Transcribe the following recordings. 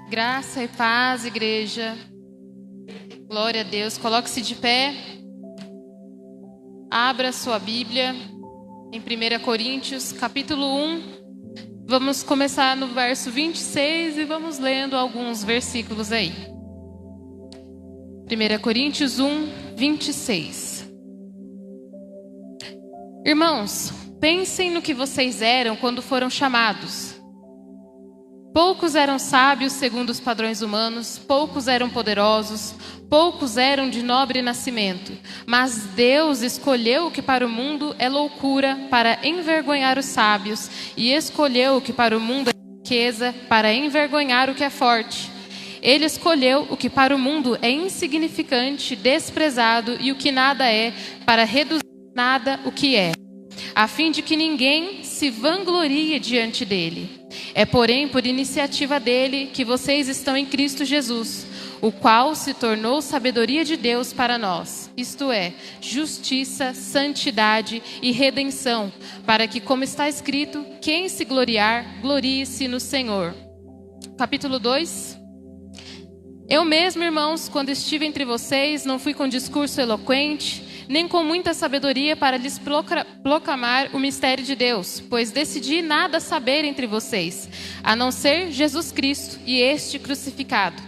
Graça e paz, igreja. Glória a Deus. Coloque-se de pé. Abra sua Bíblia em 1 Coríntios, capítulo 1. Vamos começar no verso 26 e vamos lendo alguns versículos aí. 1 Coríntios 1, 26. Irmãos, pensem no que vocês eram quando foram chamados. Poucos eram sábios segundo os padrões humanos, poucos eram poderosos, poucos eram de nobre nascimento. Mas Deus escolheu o que para o mundo é loucura para envergonhar os sábios, e escolheu o que para o mundo é riqueza para envergonhar o que é forte. Ele escolheu o que para o mundo é insignificante, desprezado e o que nada é, para reduzir nada o que é, a fim de que ninguém se vanglorie diante dele. É, porém, por iniciativa dele que vocês estão em Cristo Jesus, o qual se tornou sabedoria de Deus para nós, isto é, justiça, santidade e redenção, para que, como está escrito, quem se gloriar, glorie-se no Senhor. Capítulo 2. Eu mesmo, irmãos, quando estive entre vocês, não fui com discurso eloquente, nem com muita sabedoria para lhes proclamar o mistério de Deus, pois decidi nada saber entre vocês, a não ser Jesus Cristo e este crucificado.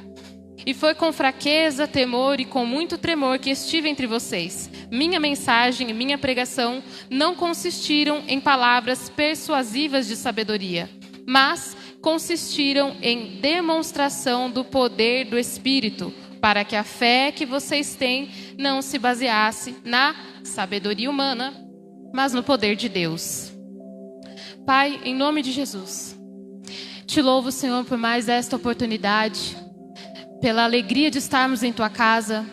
E foi com fraqueza, temor e com muito tremor que estive entre vocês. Minha mensagem e minha pregação não consistiram em palavras persuasivas de sabedoria, mas consistiram em demonstração do poder do Espírito, para que a fé que vocês têm não se baseasse na sabedoria humana, mas no poder de Deus. Pai, em nome de Jesus, te louvo, Senhor, por mais esta oportunidade, pela alegria de estarmos em Tua casa,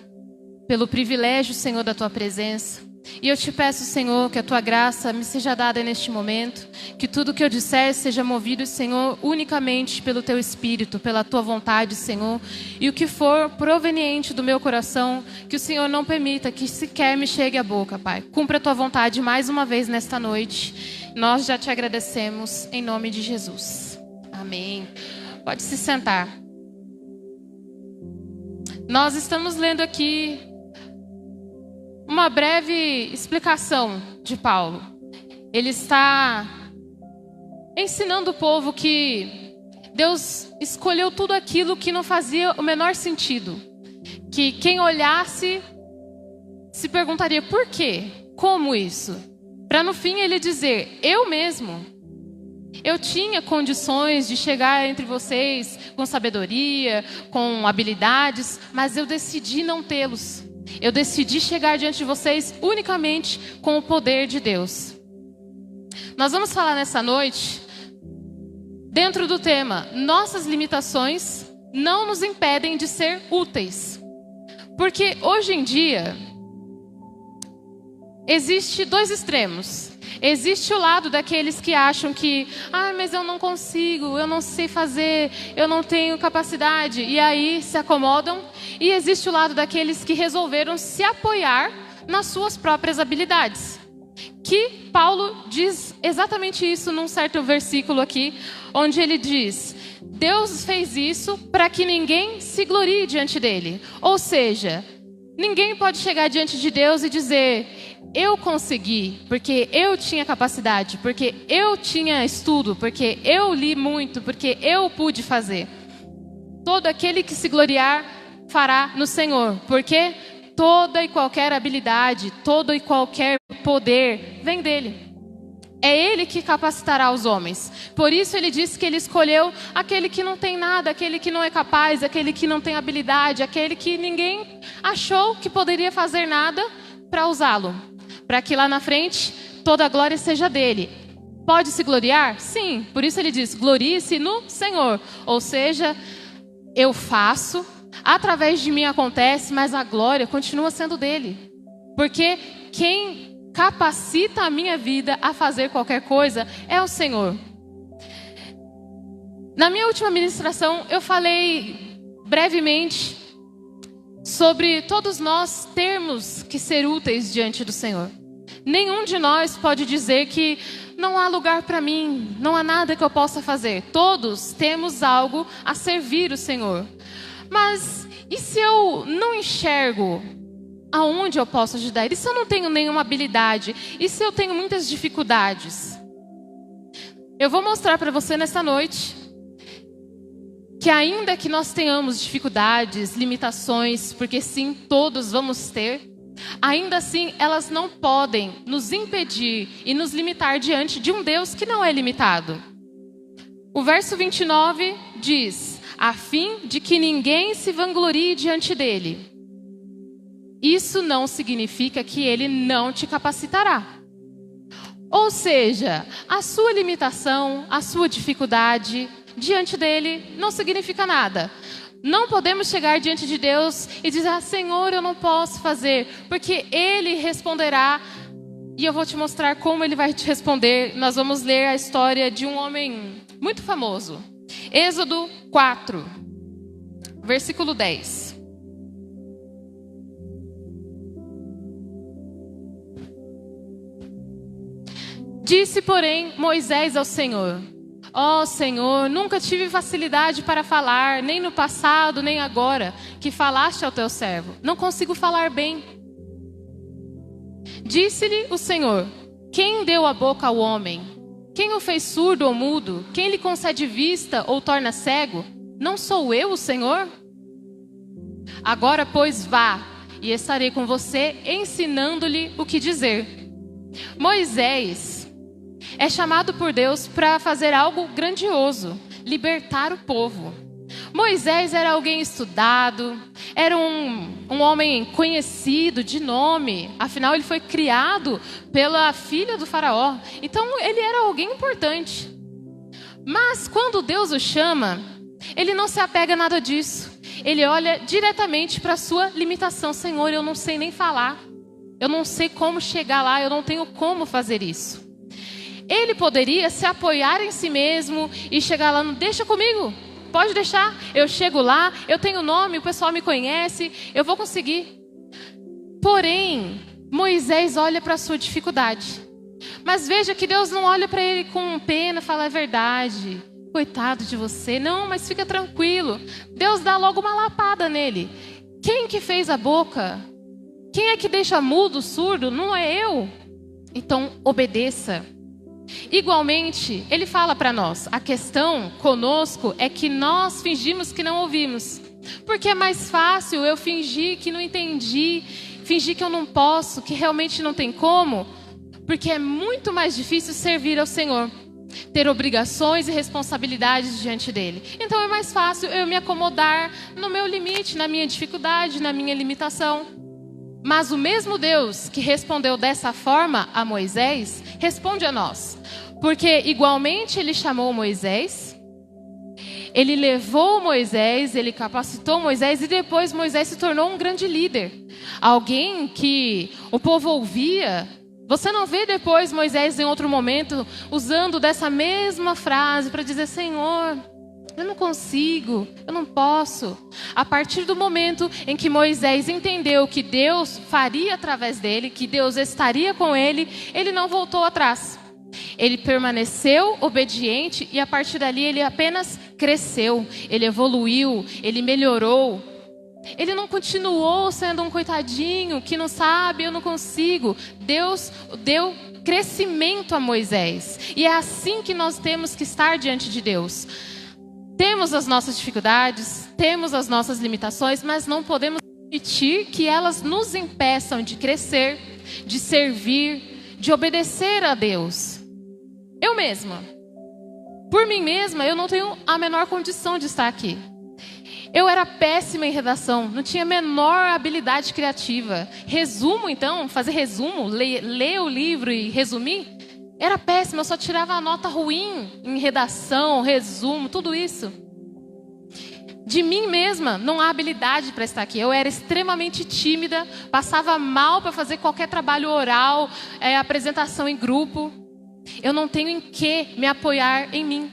pelo privilégio, Senhor, da Tua presença. E eu te peço, Senhor, que a Tua graça me seja dada neste momento, que tudo que eu disser seja movido, Senhor, unicamente pelo Teu Espírito, pela Tua vontade, Senhor, e o que for proveniente do meu coração, que o Senhor não permita que sequer me chegue à boca, Pai. Cumpra a Tua vontade mais uma vez nesta noite. Nós já te agradecemos, em nome de Jesus. Amém. Pode se sentar. Nós estamos lendo aqui uma breve explicação de Paulo. Ele está ensinando o povo que Deus escolheu tudo aquilo que não fazia o menor sentido. Que quem olhasse se perguntaria por quê? Como isso? Para no fim ele dizer, eu tinha condições de chegar entre vocês com sabedoria, com habilidades, mas eu decidi não tê-los. Eu decidi chegar diante de vocês unicamente com o poder de Deus. Nós vamos falar nessa noite, dentro do tema, nossas limitações não nos impedem de ser úteis. Porque hoje em dia, existe dois extremos. Existe o lado daqueles que acham que, mas eu não consigo, eu não sei fazer, eu não tenho capacidade, e aí se acomodam. E existe o lado daqueles que resolveram se apoiar nas suas próprias habilidades. Que Paulo diz exatamente isso num certo versículo aqui, onde ele diz, Deus fez isso para que ninguém se glorie diante dele. Ou seja, ninguém pode chegar diante de Deus e dizer, eu consegui, porque eu tinha capacidade, porque eu tinha estudo, porque eu li muito, porque eu pude fazer. Todo aquele que se gloriar fará no Senhor, porque toda e qualquer habilidade, todo e qualquer poder vem dele. É ele que capacitará os homens. Por isso ele disse que ele escolheu aquele que não tem nada, aquele que não é capaz, aquele que não tem habilidade, aquele que ninguém achou que poderia fazer nada para usá-lo. Para que lá na frente toda a glória seja dele. Pode se gloriar? Sim. Por isso ele diz, glorie-se no Senhor. Ou seja, eu faço, através de mim acontece, mas a glória continua sendo dele. Porque quem capacita a minha vida a fazer qualquer coisa é o Senhor. Na minha última ministração, eu falei brevemente sobre todos nós termos que ser úteis diante do Senhor. Nenhum de nós pode dizer que não há lugar para mim, não há nada que eu possa fazer. Todos temos algo a servir o Senhor. Mas e se eu não enxergo aonde eu posso ajudar? E se eu não tenho nenhuma habilidade? E se eu tenho muitas dificuldades? Eu vou mostrar para você nessa noite que ainda que nós tenhamos dificuldades, limitações, porque sim, todos vamos ter, ainda assim elas não podem nos impedir e nos limitar diante de um Deus que não é limitado. O verso 29 diz: a fim de que ninguém se vanglorie diante dele. Isso não significa que ele não te capacitará. Ou seja, a sua limitação, a sua dificuldade diante dele não significa nada. Não podemos chegar diante de Deus e dizer: Senhor, eu não posso fazer, porque Ele responderá. E eu vou te mostrar como Ele vai te responder. Nós vamos ler a história de um homem muito famoso. Êxodo 4, versículo 10. Disse, porém, Moisés ao Senhor: ó Senhor, nunca tive facilidade para falar, nem no passado, nem agora, que falaste ao teu servo. Não consigo falar bem. Disse-lhe o Senhor: quem deu a boca ao homem? Quem o fez surdo ou mudo? Quem lhe concede vista ou torna cego? Não sou eu o Senhor? Agora, pois, vá, e estarei com você, ensinando-lhe o que dizer. Moisés é chamado por Deus para fazer algo grandioso: libertar o povo. Moisés era alguém estudado, era um homem conhecido de nome, afinal ele foi criado pela filha do faraó, então ele era alguém importante. Mas quando Deus o chama, ele não se apega a nada disso, ele olha diretamente para a sua limitação. Senhor, eu não sei nem falar, eu não sei como chegar lá, eu não tenho como fazer isso. Ele poderia se apoiar em si mesmo e chegar lá: deixa comigo, pode deixar, eu chego lá, eu tenho nome, o pessoal me conhece, eu vou conseguir. Porém, Moisés olha para a sua dificuldade. Mas veja que Deus não olha para ele com pena, fala: é verdade, coitado de você. Não, mas fica tranquilo. Deus dá logo uma lapada nele. Quem que fez a boca? Quem é que deixa mudo, surdo? Não é eu. Então, obedeça. Igualmente, ele fala para nós: a questão conosco é que nós fingimos que não ouvimos. Porque é mais fácil eu fingir que não entendi, fingir que eu não posso, que realmente não tem como. Porque é muito mais difícil servir ao Senhor, ter obrigações e responsabilidades diante dele. Então é mais fácil eu me acomodar no meu limite, na minha dificuldade, na minha limitação. Mas o mesmo Deus que respondeu dessa forma a Moisés, responde a nós. Porque igualmente ele chamou Moisés, ele levou Moisés, ele capacitou Moisés, e depois Moisés se tornou um grande líder. Alguém que o povo ouvia. Você não vê depois Moisés em outro momento usando dessa mesma frase para dizer: Senhor, eu não consigo, eu não posso. A partir do momento em que Moisés entendeu que Deus faria através dele, que Deus estaria com ele, ele não voltou atrás. Ele permaneceu obediente e a partir dali ele apenas cresceu, ele evoluiu, ele melhorou. Ele não continuou sendo um coitadinho que não sabe, eu não consigo. Deus deu crescimento a Moisés. E é assim que nós temos que estar diante de Deus. Temos as nossas dificuldades, temos as nossas limitações, mas não podemos permitir que elas nos impeçam de crescer, de servir, de obedecer a Deus. Eu mesma, por mim mesma, eu não tenho a menor condição de estar aqui. Eu era péssima em redação, não tinha a menor habilidade criativa. Resumo, então, fazer resumo, ler o livro e resumir, era péssima, eu só tirava nota ruim em redação, resumo, tudo isso. De mim mesma, não há habilidade para estar aqui. Eu era extremamente tímida, passava mal para fazer qualquer trabalho oral, apresentação em grupo. Eu não tenho em que me apoiar em mim.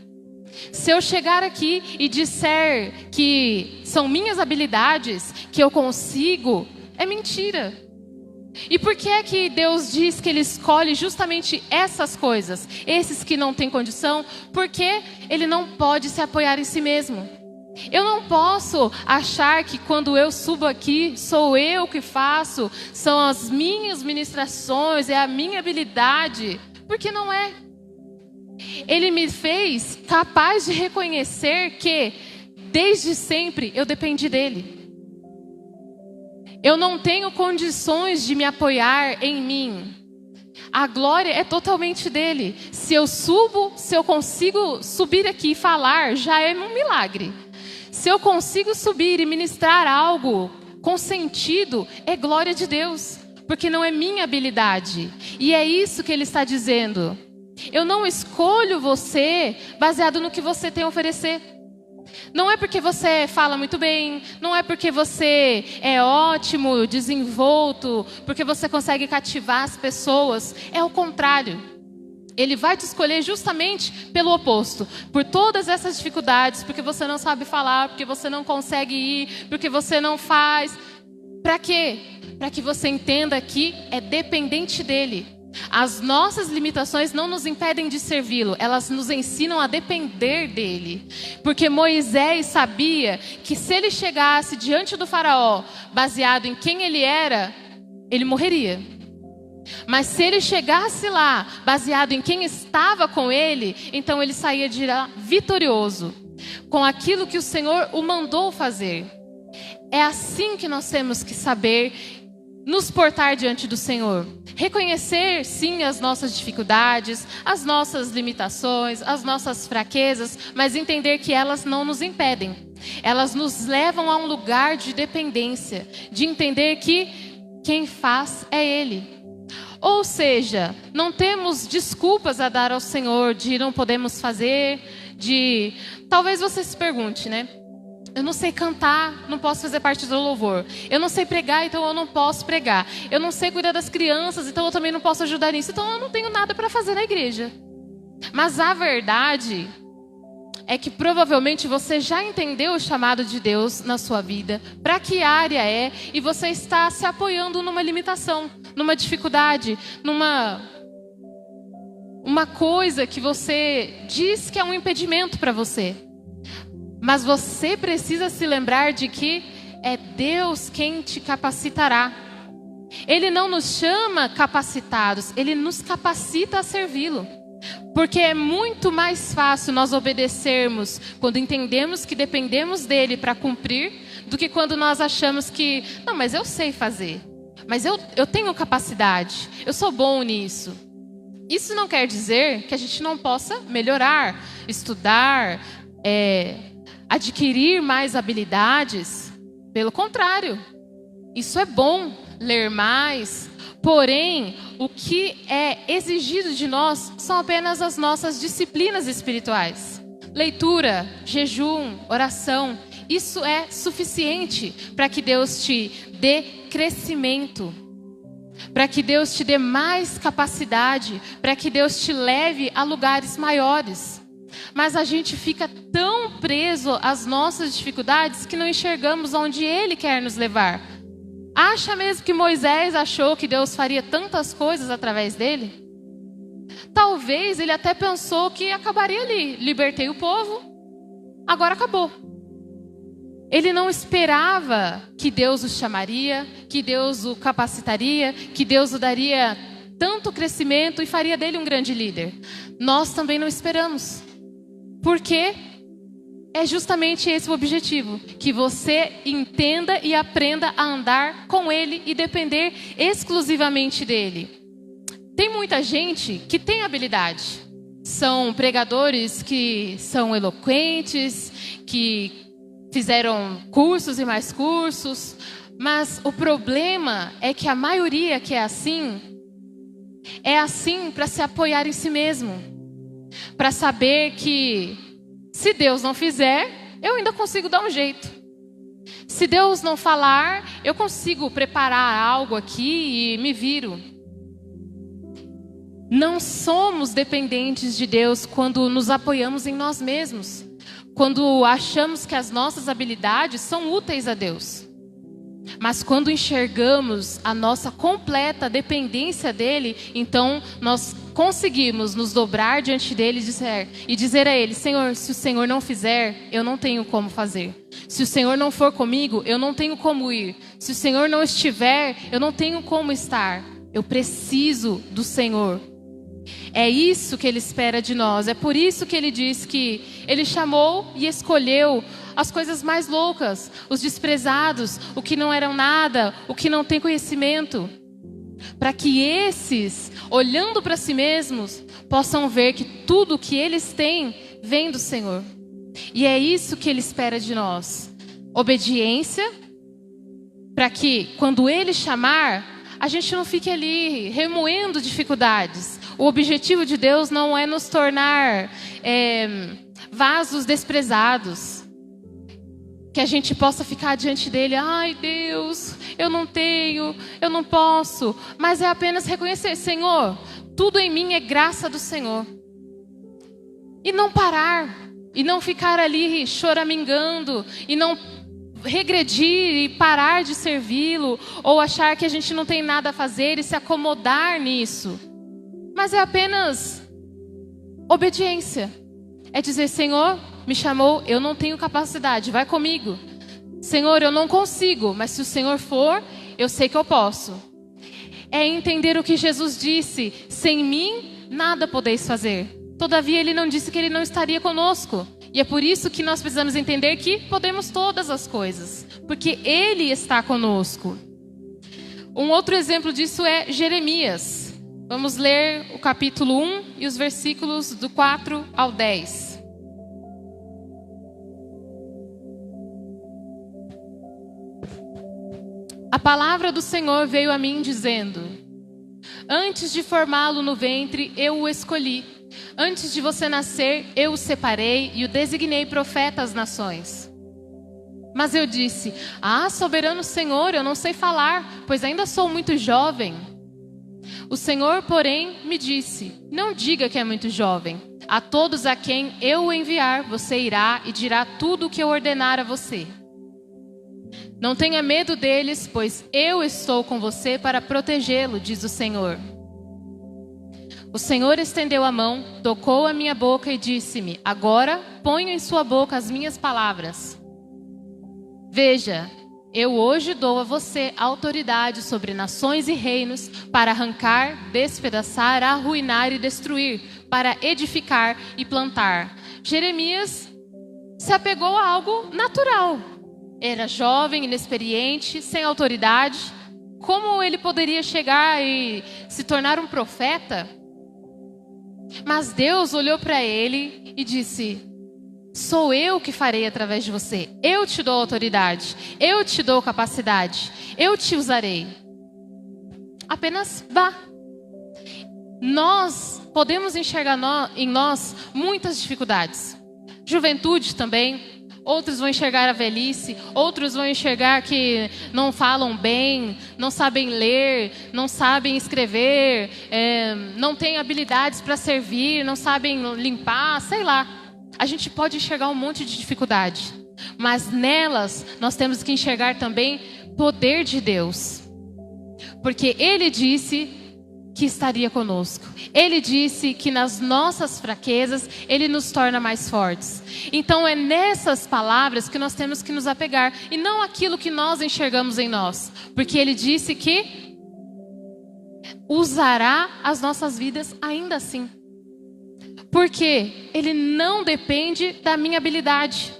Se eu chegar aqui e disser que são minhas habilidades, que eu consigo, é mentira. E por que é que Deus diz que Ele escolhe justamente essas coisas? Esses que não têm condição? Porque Ele não pode se apoiar em si mesmo. Eu não posso achar que quando eu subo aqui, sou eu que faço, são as minhas ministrações, é a minha habilidade. Porque não é. Ele me fez capaz de reconhecer que, desde sempre, eu dependi dEle. Eu não tenho condições de me apoiar em mim. A glória é totalmente dEle. Se eu subo, se eu consigo subir aqui e falar, já é um milagre. Se eu consigo subir e ministrar algo com sentido, é glória de Deus. Porque não é minha habilidade. E é isso que Ele está dizendo. Eu não escolho você baseado no que você tem a oferecer. Não é porque você fala muito bem, não é porque você é ótimo, desenvolto, porque você consegue cativar as pessoas. É o contrário. Ele vai te escolher justamente pelo oposto. Por todas essas dificuldades, porque você não sabe falar, porque você não consegue ir, porque você não faz. Para quê? Para que você entenda que é dependente dele. As nossas limitações não nos impedem de servi-lo, elas nos ensinam a depender dele. Porque Moisés sabia que se ele chegasse diante do faraó, baseado em quem ele era, ele morreria. Mas se ele chegasse lá, baseado em quem estava com ele, então ele saía de lá vitorioso, com aquilo que o Senhor o mandou fazer. É assim que nós temos que saber nos portar diante do Senhor. Reconhecer, sim, as nossas dificuldades, as nossas limitações, as nossas fraquezas, mas entender que elas não nos impedem. Elas nos levam a um lugar de dependência, de entender que quem faz é Ele. Ou seja, não temos desculpas a dar ao Senhor de não podemos fazer, de... Talvez você se pergunte, né? Eu não sei cantar, não posso fazer parte do louvor. Eu não sei pregar, então eu não posso pregar. Eu não sei cuidar das crianças, então eu também não posso ajudar nisso. Então eu não tenho nada para fazer na igreja. Mas a verdade é que provavelmente você já entendeu o chamado de Deus na sua vida, para que área é, e você está se apoiando numa limitação, numa dificuldade, numa coisa que você diz que é um impedimento para você. Mas você precisa se lembrar de que é Deus quem te capacitará. Ele não nos chama capacitados, Ele nos capacita a servi-lo. Porque é muito mais fácil nós obedecermos quando entendemos que dependemos dEle para cumprir, do que quando nós achamos que, não, mas eu sei fazer, mas eu tenho capacidade, eu sou bom nisso. Isso não quer dizer que a gente não possa melhorar, estudar, adquirir mais habilidades. Pelo contrário, isso é bom, ler mais. Porém, o que é exigido de nós são apenas as nossas disciplinas espirituais. Leitura, jejum, oração. Isso é suficiente para que Deus te dê crescimento, para que Deus te dê mais capacidade, para que Deus te leve a lugares maiores. Mas a gente fica tão preso às nossas dificuldades que não enxergamos onde Ele quer nos levar. Acha mesmo que Moisés achou que Deus faria tantas coisas através dele? Talvez ele até pensou que acabaria ali. Libertei o povo, agora acabou. Ele não esperava que Deus o chamaria, que Deus o capacitaria, que Deus o daria tanto crescimento e faria dele um grande líder. Nós também não esperamos. Porque é justamente esse o objetivo, que você entenda e aprenda a andar com Ele e depender exclusivamente dEle. Tem muita gente que tem habilidade. São pregadores que são eloquentes, que fizeram cursos e mais cursos, mas o problema é que a maioria que é assim para se apoiar em si mesmo. Para saber que se Deus não fizer, eu ainda consigo dar um jeito. Se Deus não falar, eu consigo preparar algo aqui e me viro. Não somos dependentes de Deus quando nos apoiamos em nós mesmos. Quando achamos que as nossas habilidades são úteis a Deus. Mas quando enxergamos a nossa completa dependência dele, então nós conseguimos nos dobrar diante dele e dizer a ele: Senhor, se o Senhor não fizer, eu não tenho como fazer. Se o Senhor não for comigo, eu não tenho como ir. Se o Senhor não estiver, eu não tenho como estar. Eu preciso do Senhor. É isso que ele espera de nós. É por isso que ele diz que ele chamou e escolheu as coisas mais loucas, os desprezados, o que não eram nada, o que não tem conhecimento, para que esses, olhando para si mesmos, possam ver que tudo que eles têm vem do Senhor. E é isso que ele espera de nós. Obediência, para que quando ele chamar, a gente não fique ali remoendo dificuldades. O objetivo de Deus não é nos tornar vasos desprezados. Que a gente possa ficar diante dele: ai Deus, eu não tenho, eu não posso. Mas é apenas reconhecer: Senhor, tudo em mim é graça do Senhor. E não parar, e não ficar ali choramingando, e não regredir e parar de servi-lo, ou achar que a gente não tem nada a fazer e se acomodar nisso. Mas é apenas obediência. É dizer: Senhor, me chamou, eu não tenho capacidade, vai comigo. Senhor, eu não consigo, mas se o Senhor for, eu sei que eu posso. É entender o que Jesus disse: sem mim, nada podeis fazer. Todavia, ele não disse que ele não estaria conosco. E é por isso que nós precisamos entender que podemos todas as coisas, porque ele está conosco. Um outro exemplo disso é Jeremias. Vamos ler o capítulo 1 e os versículos do 4 ao 10. A palavra do Senhor veio a mim dizendo: antes de formá-lo no ventre, eu o escolhi. Antes de você nascer, eu o separei e o designei profeta às nações. Mas eu disse: ah, soberano Senhor, eu não sei falar, pois ainda sou muito jovem. O Senhor, porém, me disse: não diga que é muito jovem. A todos a quem eu o enviar, você irá e dirá tudo o que eu ordenar a você. Não tenha medo deles, pois eu estou com você para protegê-lo, diz o Senhor. O Senhor estendeu a mão, tocou a minha boca e disse-me: agora ponha em sua boca as minhas palavras. Veja, eu hoje dou a você autoridade sobre nações e reinos para arrancar, despedaçar, arruinar e destruir, para edificar e plantar. Jeremias se apegou a algo natural. Era jovem, inexperiente, sem autoridade. Como ele poderia chegar e se tornar um profeta? Mas Deus olhou para ele e disse: sou eu que farei através de você. Eu te dou autoridade. Eu te dou capacidade. Eu te usarei. Apenas vá. Nós podemos enxergar em nós muitas dificuldades. Juventude também. Outros vão enxergar a velhice. Outros vão enxergar que não falam bem, não sabem ler, não sabem escrever, não têm habilidades para servir, não sabem limpar, sei lá. A gente pode enxergar um monte de dificuldade, mas nelas nós temos que enxergar também poder de Deus. Porque Ele disse que estaria conosco. Ele disse que nas nossas fraquezas Ele nos torna mais fortes. Então é nessas palavras que nós temos que nos apegar, e não aquilo que nós enxergamos em nós. Porque Ele disse que usará as nossas vidas ainda assim. Porque Ele não depende da minha habilidade.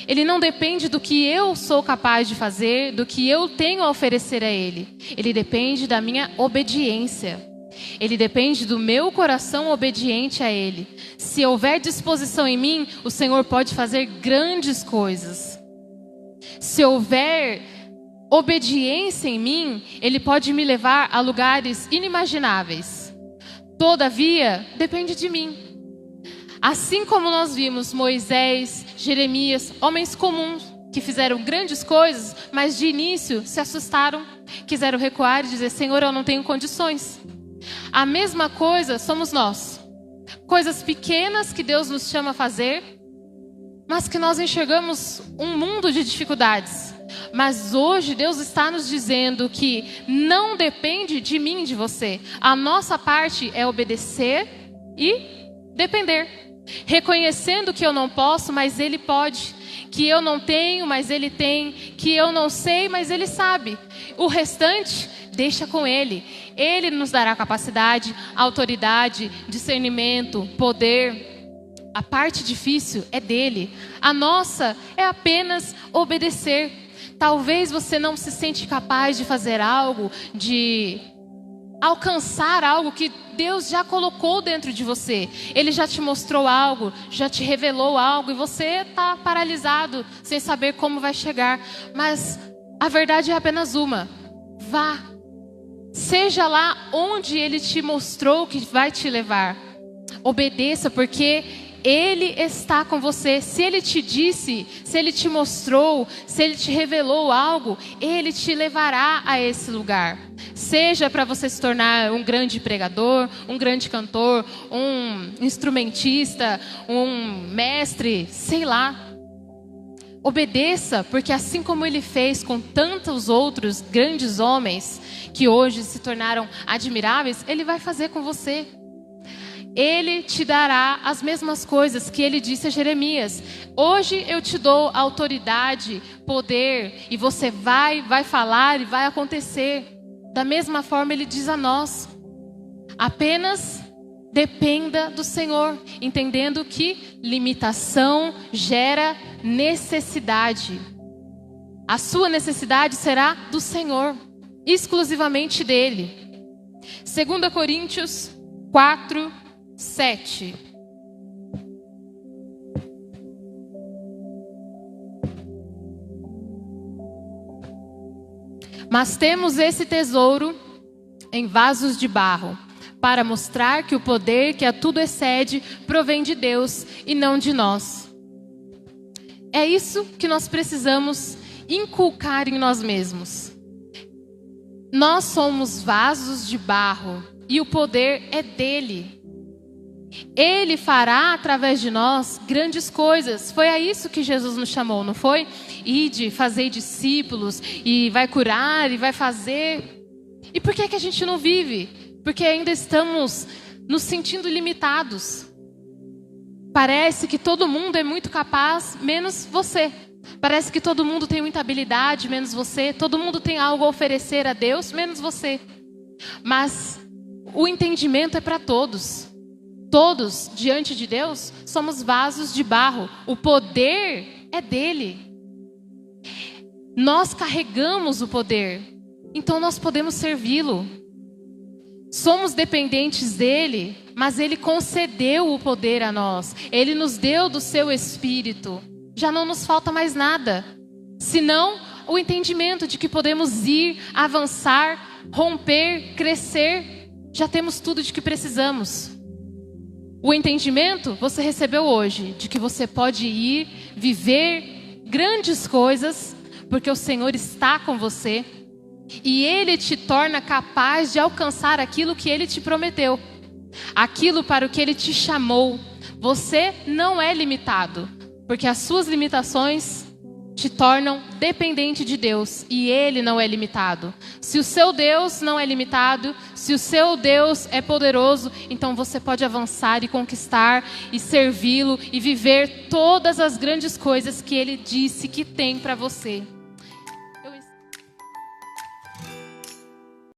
Ele não depende do que eu sou capaz de fazer, do que eu tenho a oferecer a Ele. Ele depende da minha obediência. Ele depende do meu coração obediente a Ele. Se houver disposição em mim, o Senhor pode fazer grandes coisas. Se houver obediência em mim, Ele pode me levar a lugares inimagináveis. Todavia, depende de mim. Assim como nós vimos Moisés, Jeremias, homens comuns que fizeram grandes coisas, mas de início se assustaram, quiseram recuar e dizer: Senhor, eu não tenho condições. A mesma coisa somos nós. Coisas pequenas que Deus nos chama a fazer, mas que nós enxergamos um mundo de dificuldades. Mas hoje Deus está nos dizendo que não depende de mim e de você. A nossa parte é obedecer e depender. Reconhecendo que eu não posso, mas Ele pode. Que eu não tenho, mas Ele tem. Que eu não sei, mas Ele sabe. O restante, deixa com Ele. Ele nos dará capacidade, autoridade, discernimento, poder. A parte difícil é dele. A nossa é apenas obedecer. Talvez você não se sente capaz de fazer algo, de alcançar algo que Deus já colocou dentro de você. Ele já te mostrou algo, já te revelou algo e você está paralisado, sem saber como vai chegar. Mas a verdade é apenas uma: vá. Seja lá onde Ele te mostrou que vai te levar. Obedeça, porque Ele está com você. Se Ele te disse, se Ele te mostrou, se Ele te revelou algo, Ele te levará a esse lugar. Seja para você se tornar um grande pregador, um grande cantor, um instrumentista, um mestre, sei lá. Obedeça, porque assim como Ele fez com tantos outros grandes homens que hoje se tornaram admiráveis, Ele vai fazer com você. Ele te dará as mesmas coisas que Ele disse a Jeremias. Hoje eu te dou autoridade, poder, e você vai falar e vai acontecer. Da mesma forma Ele diz a nós: apenas dependa do Senhor, entendendo que limitação gera necessidade. A sua necessidade será do Senhor, exclusivamente dele. 2 Coríntios 4:7. Mas temos esse tesouro em vasos de barro, para mostrar que o poder que a tudo excede provém de Deus e não de nós. É isso que nós precisamos inculcar em nós mesmos. Nós somos vasos de barro e o poder é dele. Ele fará através de nós grandes coisas. Foi a isso que Jesus nos chamou, não foi? Ide, fazei discípulos, e vai curar, e vai fazer. E por que a gente não vive? Porque ainda estamos nos sentindo limitados. Parece que todo mundo é muito capaz, menos você. Parece que todo mundo tem muita habilidade, menos você. Todo mundo tem algo a oferecer a Deus, menos você. Mas o entendimento é para todos. Todos, diante de Deus, somos vasos de barro. O poder é dele. Nós carregamos o poder, então nós podemos servi-lo. Somos dependentes dele, mas ele concedeu o poder a nós. Ele nos deu do seu Espírito. Já não nos falta mais nada, senão o entendimento de que podemos ir, avançar, romper, crescer. Já temos tudo de que precisamos. O entendimento você recebeu hoje, de que você pode ir, viver grandes coisas, porque o Senhor está com você. E Ele te torna capaz de alcançar aquilo que Ele te prometeu. Aquilo para o que Ele te chamou. Você não é limitado, porque as suas limitações te tornam dependente de Deus. E Ele não é limitado. Se o seu Deus não é limitado, se o seu Deus é poderoso, então você pode avançar e conquistar e servi-lo e viver todas as grandes coisas que Ele disse que tem para você.